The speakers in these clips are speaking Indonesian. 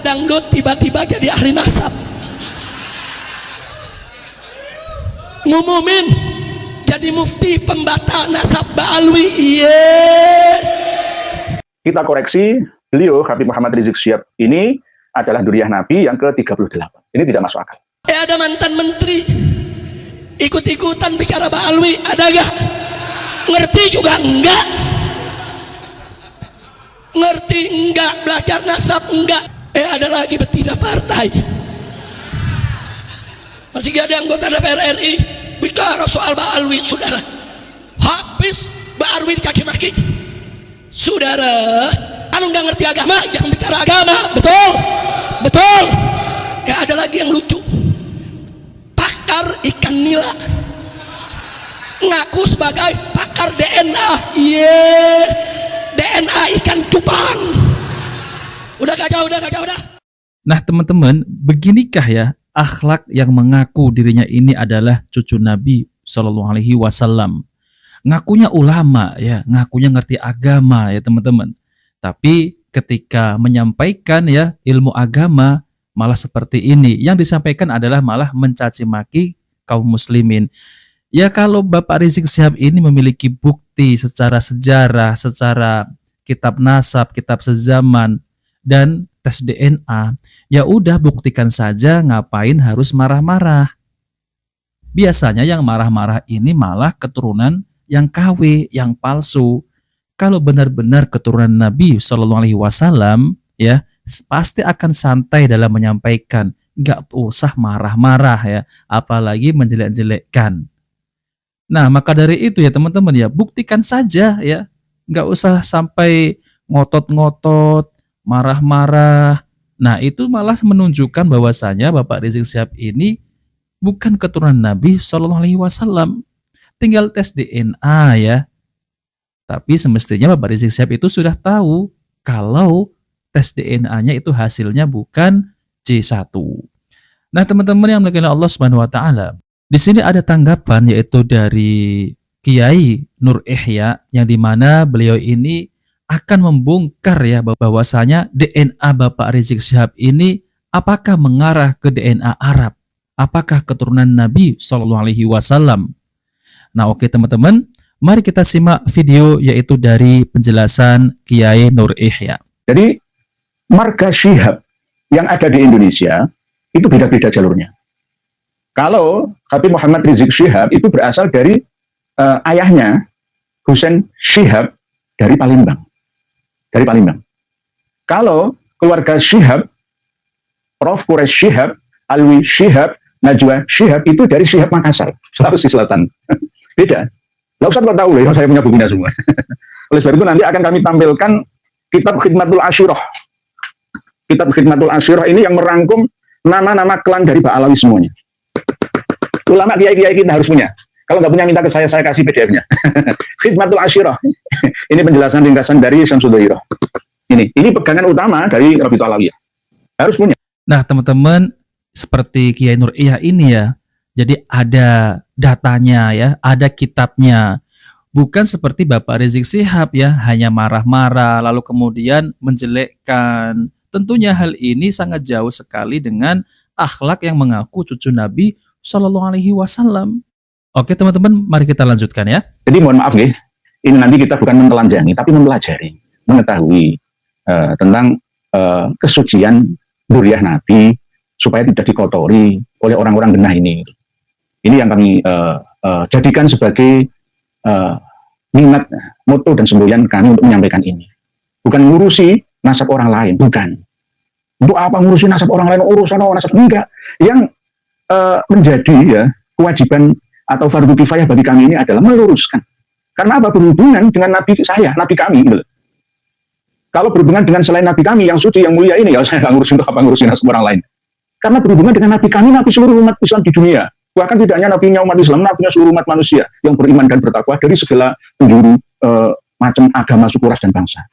dangdut tiba-tiba jadi ahli nasab, ngumumin jadi mufti pembatal nasab Ba'alwi. Kita koreksi, beliau Habib Muhammad Rizik Syihab ini adalah Duriyah Nabi yang ke-38. Ini tidak masuk akal. Ada mantan menteri ikut-ikutan bicara Ba'alwi, ada gak? Ngerti juga enggak? Ngerti enggak? Belajar nasab enggak? Ada lagi betina partai, masih ada anggota DPR RI bicara soal Ba'alwi. Saudara, habis Ba'alwi dikaki maki. Saudara, anu nggak ngerti agama jangan bicara agama. Betul, betul. Ada lagi yang lucu, pakar ikan nila ngaku sebagai pakar DNA. DNA ikan cupang. Udah gak jauh, dah. Nah teman-teman, beginikah ya akhlak yang mengaku dirinya ini adalah cucu Nabi Shallallahu Alaihi Wasallam. Ngakunya ulama ya, ngakunya ngerti agama ya teman-teman. Tapi ketika menyampaikan ya ilmu agama malah seperti ini. Yang disampaikan adalah malah mencaci maki kaum muslimin. Ya kalau Bapak Rizik Syihab ini memiliki bukti secara sejarah, secara kitab nasab, kitab sezaman, dan tes DNA, ya udah buktikan saja, ngapain harus marah-marah. Biasanya yang marah-marah ini malah keturunan yang KW, yang palsu. Kalau benar-benar keturunan Nabi Shallallahu Alaihi Wasallam, ya pasti akan santai dalam menyampaikan, nggak usah marah-marah ya, apalagi menjelek-jelekkan. Nah maka dari itu ya teman-teman ya, buktikan saja ya, nggak usah sampai ngotot-ngotot, marah-marah. Nah itu malah menunjukkan bahwasanya Bapak Rizik Syihab ini bukan keturunan Nabi Shallallahu Alaihi Wasallam. Tinggal tes DNA ya. Tapi semestinya Bapak Rizik Syihab itu sudah tahu kalau tes DNA-nya itu hasilnya bukan C1. Nah teman-teman yang dimuliakan Allah Subhanahu Wa Taala, di sini ada tanggapan yaitu dari Kiai Nur Ihya, yang dimana beliau ini akan membongkar ya bahwasanya DNA Bapak Rizik Syihab ini apakah mengarah ke DNA Arab, apakah keturunan Nabi Shallallahu Alaihi Wasallam. Nah oke teman-teman, mari kita simak video yaitu dari penjelasan Kiai Nur Ihya. Jadi marga Syihab yang ada di Indonesia itu beda-beda jalurnya. Kalau Habib Muhammad Rizik Syihab itu berasal dari ayahnya Husain Syihab dari Palembang. Dari Palembang. Kalau keluarga Syihab, Prof. Quraish Syihab, Alwi Syihab, Najwa Syihab itu dari Syihab Makassar, Sulawesi Selatan. Beda. Lah Ustaz kok tahu loh, saya punya bukunya semua. Oleh sebab itu nanti akan kami tampilkan kitab Khidmatul Asyirah. Kitab Khidmatul Asyirah ini yang merangkum nama-nama klan dari Ba'alawi semuanya. Ulama kiai-kiai kita harus punya. Kalau nggak punya minta ke saya kasih PDF-nya. Khidmatul Asyirah. Ini penjelasan ringkasan dari Syamsul Dhairah. Ini pegangan utama dari Rabitul Alawiyah. Harus punya. Nah teman-teman, seperti Kiai Nur Ihya ini ya, jadi ada datanya ya, ada kitabnya. Bukan seperti Bapak Rizik Syihab ya, hanya marah-marah lalu kemudian menjelekkan. Tentunya hal ini sangat jauh sekali dengan akhlak yang mengaku cucu Nabi Shallallahu Alaihi Wasallam. Oke teman-teman, mari kita lanjutkan ya. Jadi mohon maaf nih, ini nanti kita bukan menelanjangi, tapi mempelajari, mengetahui tentang kesucian Duriyah Nabi supaya tidak dikotori oleh orang-orang genah ini. Ini yang kami jadikan sebagai minat, moto dan semboyan kami untuk menyampaikan ini. Bukan ngurusi nasab orang lain, bukan. Untuk apa ngurusi nasab orang lain, urusan orang nasab, enggak. Yang menjadi ya kewajiban atau fardu kifayah bagi kami ini adalah meluruskan. Karena apa? Berhubungan dengan Nabi saya, Nabi kami. Gitu. Kalau berhubungan dengan selain Nabi kami yang suci, yang mulia ini, ya saya nggak ngurusin apa ngurusin nasab orang lain. Karena berhubungan dengan Nabi kami, Nabi seluruh umat Islam di dunia. Bahkan tidak hanya nabinya umat Islam, nabinya seluruh umat manusia yang beriman dan bertakwa dari segala penjuru macam agama, suku, ras, dan bangsa.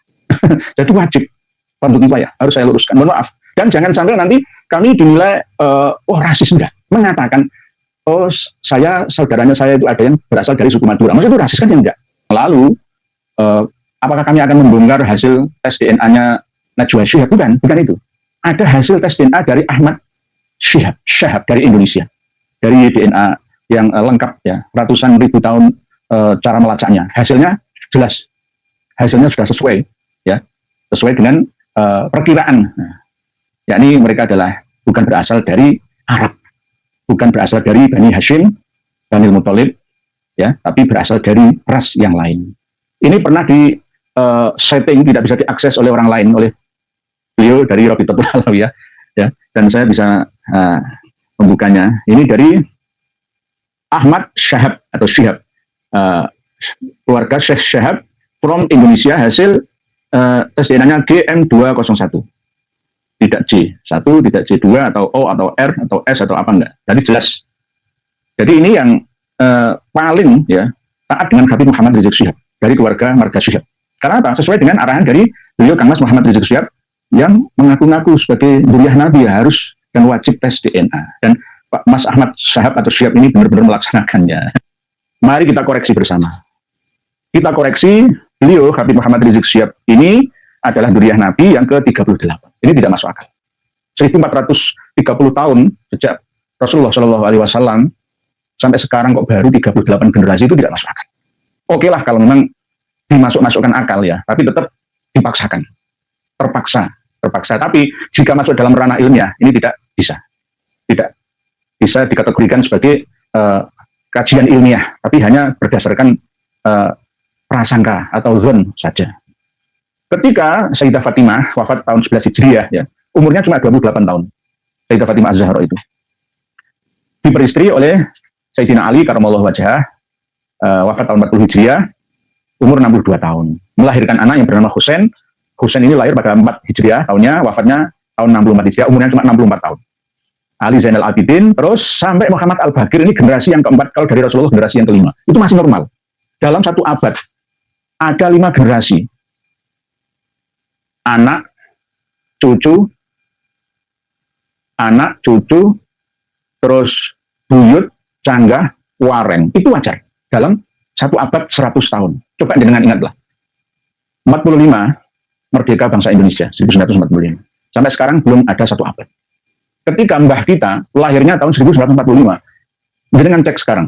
Jadi wajib fardu kifayah, harus saya luruskan. Mohon maaf. Dan jangan sampai nanti kami dinilai rasis, enggak. Mengatakan saudaranya saya itu ada yang berasal dari suku Madura. Maksudnya itu rasis kan ya enggak. Lalu apakah kami akan membongkar hasil tes DNA-nya Najwa Syihab? Bukan itu. ada hasil tes DNA dari Ahmad Syahab dari Indonesia, dari DNA yang lengkap ya, ratusan ribu tahun cara melacaknya. Hasilnya jelas, hasilnya sudah sesuai ya, sesuai dengan perkiraan. Yakni mereka adalah bukan berasal dari Arab, bukan berasal dari Bani Hashim, Bani Muthalib, ya, tapi berasal dari ras yang lain. Ini pernah di setting, tidak bisa diakses oleh orang lain, oleh beliau dari Rabitatul Alawiyah, ya, dan saya bisa membukanya. Ini dari Ahmad Syahab atau Syihab, keluarga Syekh Syahab from Indonesia, hasil tes DNA-nya GM201. Tidak C1, tidak C2 atau O atau R atau S atau apa enggak. Jadi jelas. Jadi ini yang paling ya taat dengan Habib Muhammad Rizik Syihab dari keluarga marga Syihab. Karena apa? Sesuai dengan arahan dari beliau Kang Mas Muhammad Rizik Syihab yang mengaku-ngaku sebagai zuriyah Nabi ya, harus dan wajib tes DNA. Dan Pak Mas Ahmad Syahab atau Syihab ini benar-benar melaksanakannya. Mari kita koreksi bersama. Kita koreksi, beliau Habib Muhammad Rizik Syihab ini adalah zuriyah Nabi yang ke-38. Ini tidak masuk akal. 1430 tahun sejak Rasulullah SAW sampai sekarang kok baru 38 generasi, itu tidak masuk akal. Oke lah kalau memang dimasukkan akal ya, tapi tetap dipaksakan. Terpaksa. Tapi jika masuk dalam ranah ilmiah, ini tidak bisa dikategorikan sebagai kajian ilmiah, tapi hanya berdasarkan prasangka atau zon saja. Ketika Sayyidah Fatimah wafat tahun 11 Hijriah, ya, umurnya cuma 28 tahun. Sayyidah Fatimah Az-Zahra itu diperistri oleh Sayyidina Ali karamallahu wajhah, wafat tahun 40 Hijriah, umur 62 tahun. Melahirkan anak yang bernama Husain. Husain ini lahir pada 4 Hijriah tahunnya, wafatnya tahun 64 Hijriah, umurnya cuma 64 tahun. Ali Zainal Abidin, terus sampai Muhammad Al-Baqir, ini generasi yang keempat, kalau dari Rasulullah generasi yang kelima. Itu masih normal. Dalam satu abad ada 5 generasi. Anak, cucu, terus buyut, canggah, waren. Itu wajar. Dalam satu abad 100 tahun. Coba dengan ingatlah. 45, merdeka bangsa Indonesia, 1945. Sampai sekarang belum ada satu abad. Ketika mbah kita, lahirnya tahun 1945. Dengan cek sekarang.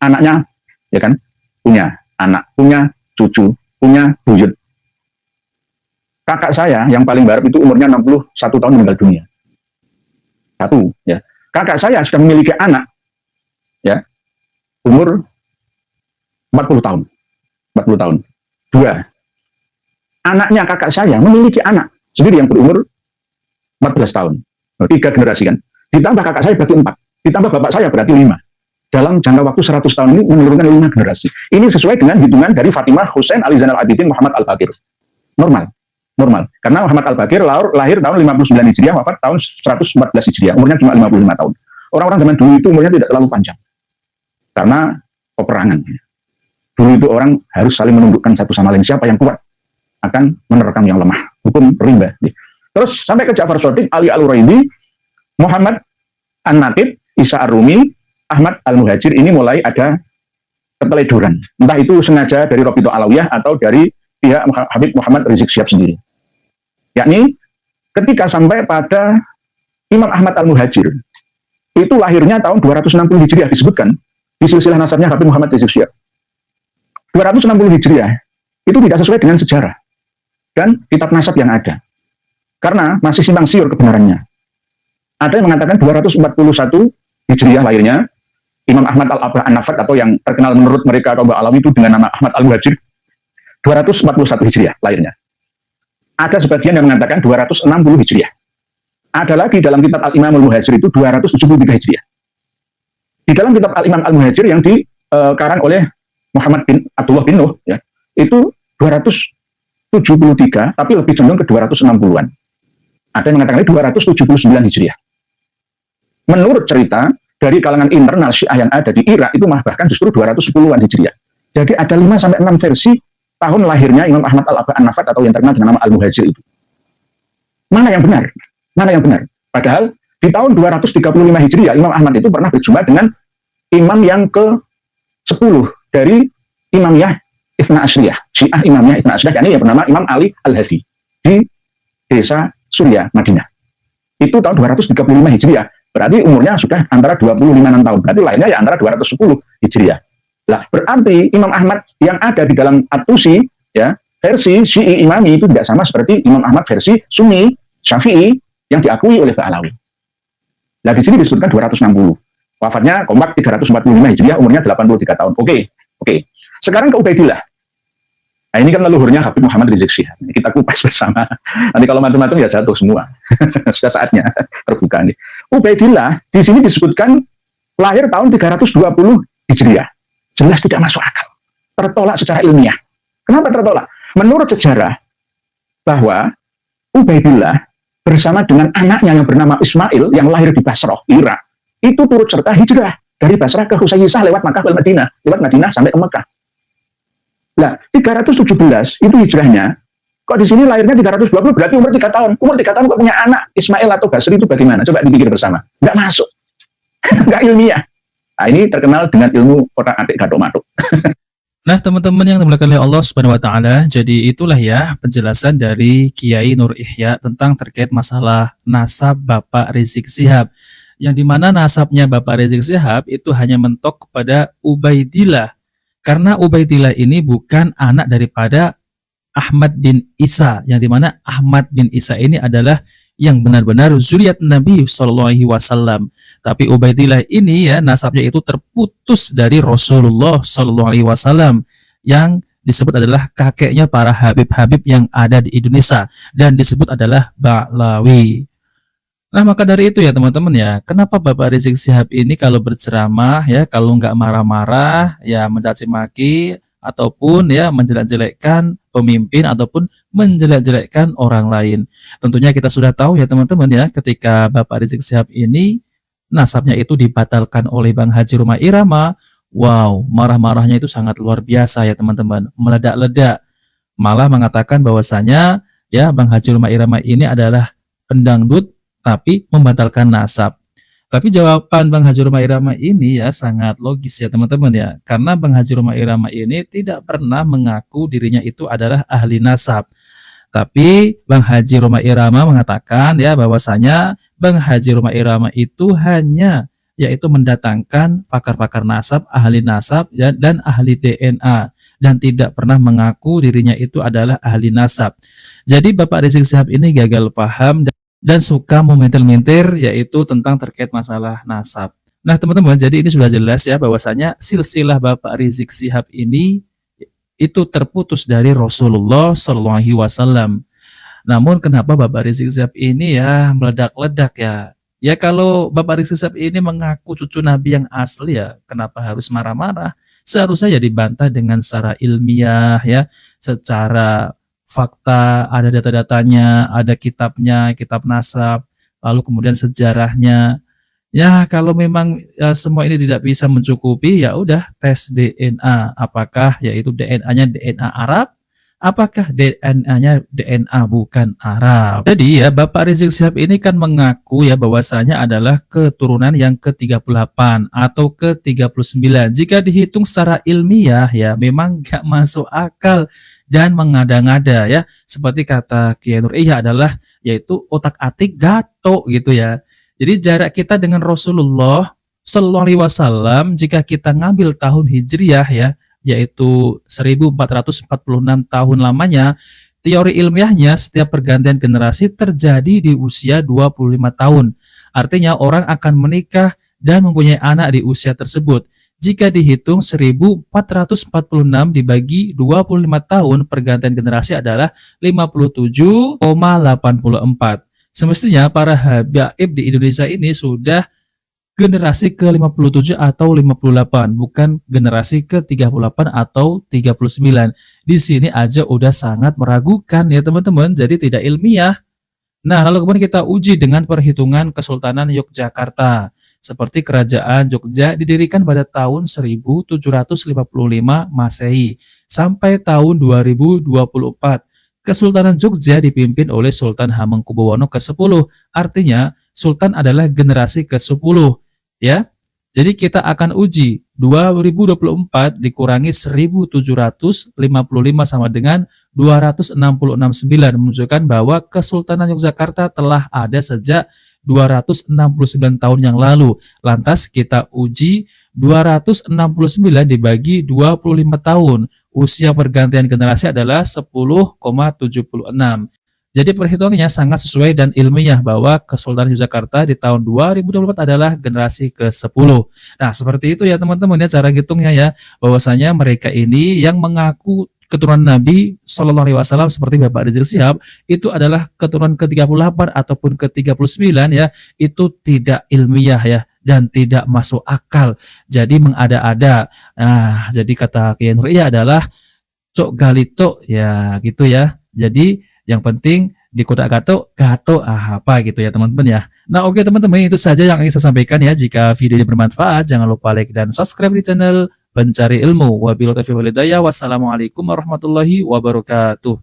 Anaknya, ya kan, punya anak, punya cucu, punya buyut. Kakak saya yang paling barat itu umurnya 61 tahun meninggal dunia. Satu, ya. Kakak saya sudah memiliki anak, ya, umur 40 tahun. 40 tahun. 2. Anaknya kakak saya memiliki anak sendiri yang berumur 14 tahun. 3 generasi kan. Ditambah kakak saya berarti 4. Ditambah bapak saya berarti 5. Dalam jangka waktu 100 tahun ini menurunkan 5 generasi. Ini sesuai dengan hitungan dari Fatimah, Husain, Ali Zainal Abidin, Muhammad Al-Baqir. Normal. Karena Muhammad Al-Baqir lahir tahun 59 Hijriah, wafat tahun 114 Hijriah. Umurnya cuma 55 tahun. Orang-orang zaman dulu itu umurnya tidak terlalu panjang. Karena peperangan. Dulu itu orang harus saling menundukkan satu sama lain. Siapa yang kuat akan menerkam yang lemah. Hukum rimba. Terus sampai ke Ja'far Shadiq, Ali Al-Uraidi, Muhammad An-Natib, Isa Ar-Rumi, Ahmad Al-Muhajir, ini mulai ada keteledoran. Entah itu sengaja dari Rabitatul Alawiyah atau dari pihak Habib Muhammad Rizik Syihab sendiri. Yakni ketika sampai pada Imam Ahmad Al-Muhajir, itu lahirnya tahun 260 Hijriah, disebutkan di silsilah nasabnya Habib Muhammad Rizik Syihab. 260 Hijriah itu tidak sesuai dengan sejarah dan kitab nasab yang ada. Karena masih simpang siur kebenarannya. Ada yang mengatakan 241 Hijriah lahirnya Imam Ahmad Al-Abah An-Nafat, atau yang terkenal menurut mereka kaum Alawi itu dengan nama Ahmad Al-Muhajir. 241 Hijriah lahirnya. Ada sebagian yang mengatakan 260 Hijriah. Ada lagi dalam kitab Al-Imam Al-Muhajir itu 273 Hijriah. Di dalam kitab Al-Imam Al-Muhajir yang dikarang oleh Muhammad bin Abdullah bin Nuh, ya, itu 273, tapi lebih cenderung ke 260-an. Ada yang mengatakan 279 Hijriah. Menurut cerita dari kalangan internal Syiah yang ada di Irak, itu bahkan justru 210-an Hijriah. Jadi ada 5-6 versi tahun lahirnya Imam Ahmad Al-Abah An-Nafat, atau yang terkenal dengan nama Al-Muhajir itu. Mana yang benar? Padahal di tahun 235 Hijriah, Imam Ahmad itu pernah berjumpa dengan imam yang ke-10 dari Imamiyah Itsna Asyriyah, Syiah Imamiyah Itsna Asyriyah, yakni yang bernama Imam Ali Al-Hadi di desa Surya, Madinah. itu tahun 235 Hijriah. Berarti umurnya sudah antara 25 tahun. Berarti lahirnya ya antara 210 Hijriah. Lah, berarti Imam Ahmad yang ada di dalam At-Tusi, ya, versi Syi'i Imami itu tidak sama seperti Imam Ahmad versi Sunni Syafi'i yang diakui oleh Ba'alawi. Nah, di sini disebutkan 260. Wafatnya kompak 345 Hijriah, umurnya 83 tahun. Oke. Sekarang ke Ubaidillah. Nah, ini kan leluhurnya Habib Muhammad Rizik Syihab. Kita kupas bersama. Nanti kalau macam-macam ya jatuh semua. Sudah saatnya terbuka nih. Ubaidillah di sini disebutkan lahir tahun 320 Hijriah. Jelas tidak masuk akal. Tertolak secara ilmiah. Kenapa tertolak? Menurut sejarah bahwa Ubaidillah bersama dengan anaknya yang bernama Ismail yang lahir di Basrah, Irak, itu turut serta hijrah dari Basrah ke Husayyisah lewat Makkah ke Madinah, lewat Madinah sampai ke Mekah. Nah, 317 itu hijrahnya. Kok di sini lahirnya 320 berarti umur 3 tahun. Umur 3 tahun kok punya anak Ismail atau Basri itu bagaimana? Coba dipikir bersama. Nggak masuk. Nggak ilmiah. Nah, ini terkenal dengan ilmu otak-atik gathok-mathuk. Nah, teman-teman yang dimuliakan oleh Allah Subhanahu wa taala, jadi itulah ya penjelasan dari Kiai Nur Ihya tentang terkait masalah nasab Bapak Rizik Syihab. Yang dimana nasabnya Bapak Rizik Syihab itu hanya mentok kepada Ubaidillah. Karena Ubaidillah ini bukan anak daripada Ahmad bin Isa, yang dimana Ahmad bin Isa ini adalah yang benar-benar zuriat Nabi SAW. Tapi Ubaidillah ini ya nasabnya itu terputus dari Rasulullah SAW, yang disebut adalah kakeknya para Habib-Habib yang ada di Indonesia dan disebut adalah Ba'alawi. Nah, maka dari itu ya teman-teman ya, kenapa Bapak Rizik Syihab ini kalau berceramah ya, kalau nggak marah-marah ya mencaci maki ataupun ya menjelek-jelekkan pemimpin ataupun menjelek-jelekkan orang lain. Tentunya kita sudah tahu ya teman-teman ya, ketika Bapak Rizik Syihab ini nasabnya itu dibatalkan oleh Bang Haji Roma Irama, wow, marah-marahnya itu sangat luar biasa ya teman-teman, meledak-ledak. Malah mengatakan bahwasanya ya Bang Haji Roma Irama ini adalah pendangdut tapi membatalkan nasab. Tapi jawaban Bang Haji Roma Irama ini ya sangat logis ya teman-teman ya. Karena Bang Haji Roma Irama ini tidak pernah mengaku dirinya itu adalah ahli nasab. Tapi Bang Haji Roma Irama mengatakan ya bahwasanya Bang Haji Roma Irama itu hanya yaitu mendatangkan pakar-pakar nasab, ahli nasab ya, dan ahli DNA. Dan tidak pernah mengaku dirinya itu adalah ahli nasab. Jadi Bapak Rizik Syihab ini gagal paham dan suka memintir-mintir yaitu tentang terkait masalah nasab. Nah teman-teman, jadi ini sudah jelas ya bahwasanya silsilah Bapak Rizik Syihab ini itu terputus dari Rasulullah SAW. Namun kenapa Bapak Rizik Syihab ini ya meledak-ledak ya? Ya kalau Bapak Rizik Syihab ini mengaku cucu Nabi yang asli ya, kenapa harus marah-marah? Seharusnya ya dibantah dengan secara ilmiah ya, secara fakta, ada data-datanya, ada kitabnya, kitab nasab, lalu kemudian sejarahnya. Ya, kalau memang ya, semua ini tidak bisa mencukupi, ya udah tes DNA. Apakah yaitu DNA-nya DNA Arab? Apakah DNA-nya DNA bukan Arab? Jadi ya, Bapak Rizik Syihab ini kan mengaku ya bahwasanya adalah keturunan yang ke-38 atau ke-39. Jika dihitung secara ilmiah ya, memang nggak masuk akal dan mengada-ngada ya, seperti kata Kiai Nur Ihya adalah yaitu otak-atik gato gitu ya. Jadi jarak kita dengan Rasulullah Shallallahu Alaihi Wasallam jika kita ngambil tahun Hijriah ya, yaitu 1446 tahun lamanya, teori ilmiahnya setiap pergantian generasi terjadi di usia 25 tahun. Artinya orang akan menikah dan mempunyai anak di usia tersebut. Jika dihitung 1446 dibagi 25 tahun, pergantian generasi adalah 57,84. Semestinya para habaib di Indonesia ini sudah generasi ke-57 atau 58, bukan generasi ke-38 atau 39. Di sini aja udah sangat meragukan ya teman-teman, jadi tidak ilmiah. Nah, lalu kemudian kita uji dengan perhitungan Kesultanan Yogyakarta. Seperti kerajaan Jogja didirikan pada tahun 1755 Masehi sampai tahun 2024. Kesultanan Jogja dipimpin oleh Sultan Hamengkubuwono ke-10. Artinya Sultan adalah generasi ke-10 ya. Jadi kita akan uji 2024 dikurangi 1755 sama dengan 2669, menunjukkan bahwa Kesultanan Yogyakarta telah ada sejak 269 tahun yang lalu. Lantas kita uji 269 dibagi 25 tahun. Usia pergantian generasi adalah 10,76. Jadi perhitungannya sangat sesuai dan ilmiah bahwa Kesultanan Yogyakarta di tahun 2024 adalah generasi ke-10. Nah, seperti itu ya teman-teman ya cara hitungnya ya. Bahwasanya mereka ini yang mengaku keturunan Nabi Shallallahu Alaihi Wasallam seperti Bapak Rizik Syihab itu adalah keturunan ke-38 ataupun ke-39 ya, itu tidak ilmiah ya dan tidak masuk akal. Jadi mengada-ada. Nah, jadi kata Kiai Nur Iya adalah cok galito ya gitu ya. Jadi yang penting di kotak gato apa gitu ya teman-teman ya. Nah oke teman-teman, itu saja yang ingin saya sampaikan ya. Jika video ini bermanfaat jangan lupa like dan subscribe di channel Pencari Ilmu. Wabillahi taufiq wal hidayah. Wassalamualaikum warahmatullahi wabarakatuh.